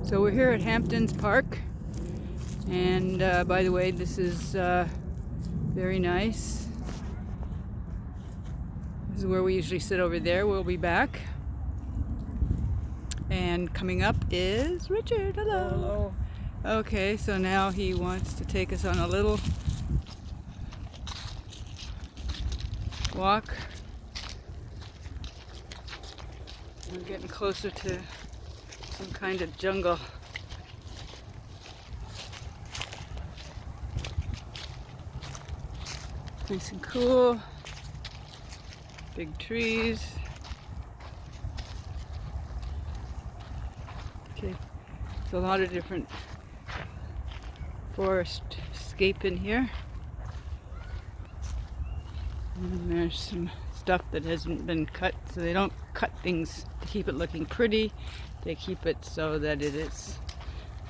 So we're here at Hampton's Park, and by the way, this is very nice. This is where we usually sit over there. We'll be back. And coming up is Richard. Hello. Hello. Okay, so now he wants to take us on a little walk. We're getting closer to some kind of jungle. Nice and cool. Big trees. Okay, there's a lot of different forest scape in here. And there's some stuff that hasn't been cut, so they don't cut things to keep it looking pretty. They keep it so that it is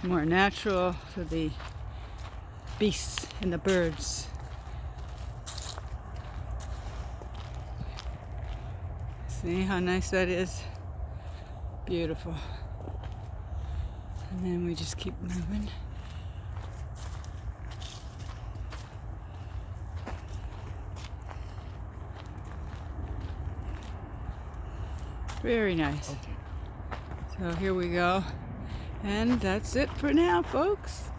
more natural for the beasts and the birds. See how nice that is? Beautiful. And then we just keep moving. Very nice. Okay. So here we go. And that's it for now, folks.